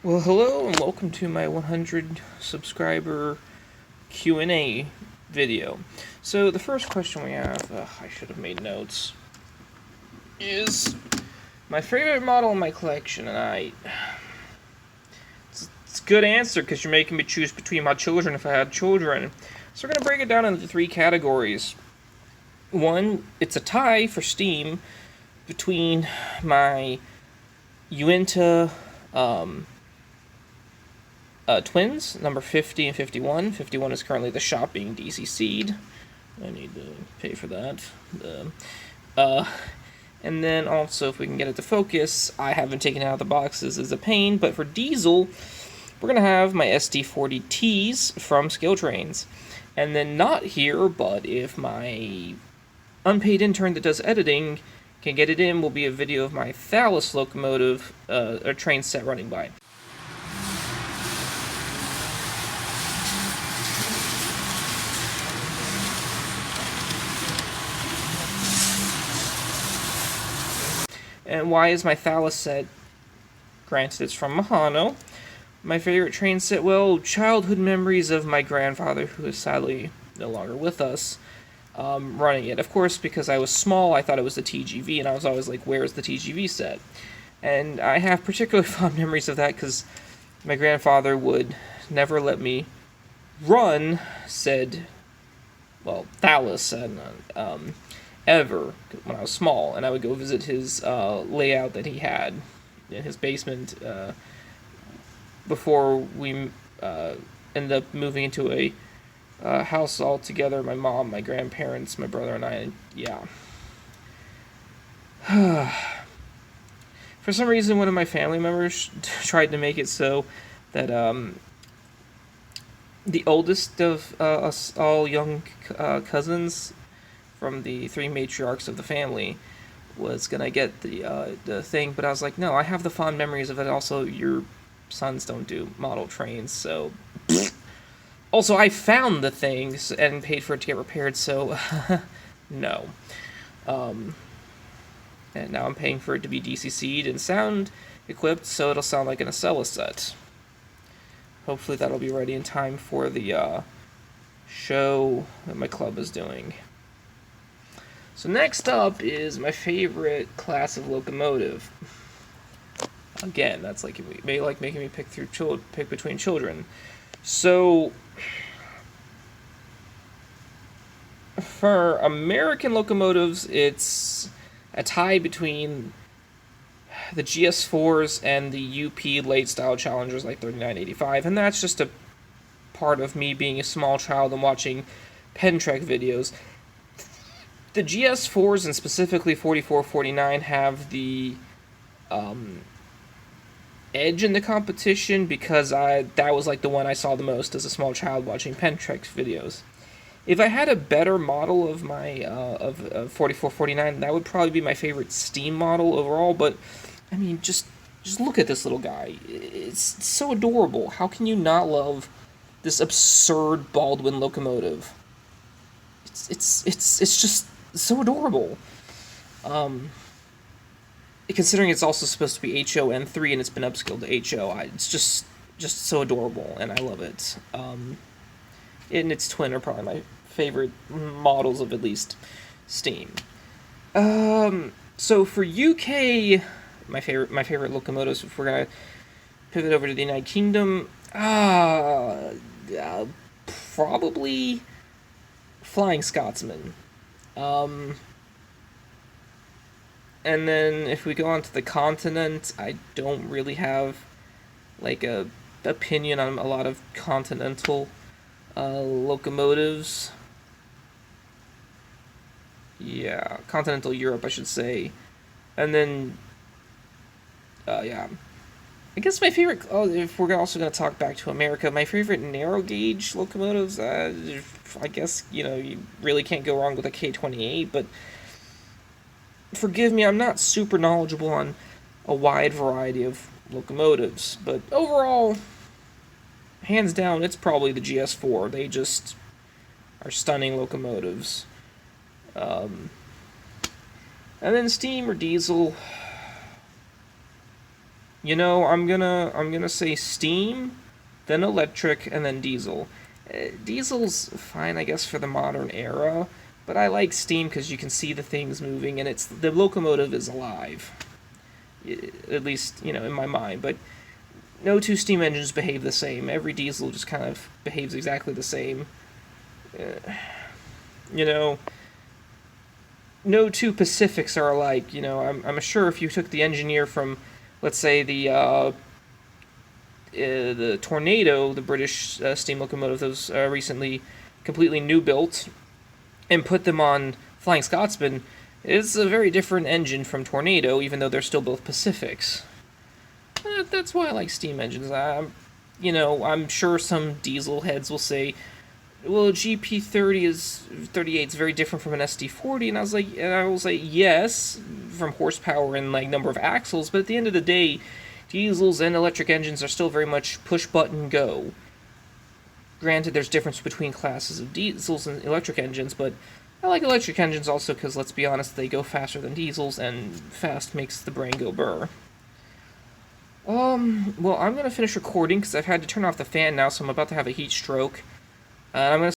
Well, hello and welcome to my 100 subscriber Q&A video. So the first question we have, I should have made notes, is my favorite model in my collection, and it's a good answer because you're making me choose between my children if I had children. So we're going to break it down into three categories. One, it's a tie for Steam between my Uinta twins, number 50 and 51. 51 is currently the shop being DCC'd. I need to pay for that. Uh, and then also, if we can get it to focus, I haven't taken it out of the boxes as a pain, but for Diesel, we're going to have my SD40Ts from Skill Trains. And then not here, but if my unpaid intern that does editing can get it in, will be a video of my Thalys locomotive, a train set running by. And why is my Thalys set? Granted, it's from Mahano. My favorite train set, well, childhood memories of my grandfather, who is sadly no longer with us, running it. Of course, because I was small, I thought it was the TGV, and I was always like, where's the TGV set? And I have particularly fond memories of that because my grandfather would never let me run said, well, Thalys, and ever when I was small, and I would go visit his layout that he had in his basement before we ended up moving into a house all together. My mom, my grandparents, my brother, and I. And yeah. For some reason, one of my family members tried to make it so that the oldest of us all young cousins from the three matriarchs of the family was gonna get the thing, but I was like, no, I have the fond memories of it. Also, your sons don't do model trains, so. Also, I found the things and paid for it to get repaired, so no. And now I'm paying for it to be DCC'd and sound equipped, so it'll sound like an Acela set. Hopefully, that'll be ready in time for the show that my club is doing. So next up is my favorite class of locomotive. Again, that's like making me pick between children. So for American locomotives, it's a tie between the GS4s and the UP late style Challengers like 3985, and that's just a part of me being a small child and watching Pentrek videos. The GS4s and specifically 4449 have the edge in the competition because that was like the one I saw the most as a small child watching Pentrek videos. If I had a better model of my of 4449, that would probably be my favorite Steam model overall. But I mean, just look at this little guy. It's so adorable. How can you not love this absurd Baldwin locomotive? It's just so adorable. Considering it's also supposed to be HON3 and it's been upscaled to HO, it's just so adorable, and I love it. And its twin are probably my favorite models of at least Steam. So for UK, my favorite locomotives. If we're gonna pivot over to the United Kingdom, probably Flying Scotsman. And then if we go on to the continent, I don't really have like a opinion on a lot of continental locomotives. Yeah, continental Europe, I should say. And then, yeah. I guess my favorite, if we're also going to talk back to America, my favorite narrow gauge locomotives, I guess, you really can't go wrong with a K28, but forgive me, I'm not super knowledgeable on a wide variety of locomotives, but overall, hands down, it's probably the GS4. They just are stunning locomotives. And then Steam or Diesel. You know, I'm gonna say steam, then electric, and then diesel. Diesel's fine, I guess, for the modern era, but I like steam because you can see the things moving and it's the locomotive is alive. At least, you know, in my mind. But no two steam engines behave the same. Every diesel just kind of behaves exactly the same. You know, no two Pacifics are alike. You know, I'm sure if you took the engineer from, let's say, the Tornado, the British steam locomotive that was recently completely new built, and put them on Flying Scotsman, it's a very different engine from Tornado, even though they're still both Pacifics. That's why I like steam engines. I'm sure some diesel heads will say, well, a GP38 is very different from an SD40, and I will say yes, from horsepower and like number of axles, but at the end of the day, diesels and electric engines are still very much push button go. Granted, there's difference between classes of diesels and electric engines, but I like electric engines also because, let's be honest, they go faster than diesels, and fast makes the brain go burr. Well, I'm gonna finish recording because I've had to turn off the fan now, so I'm about to have a heat stroke. I'm gonna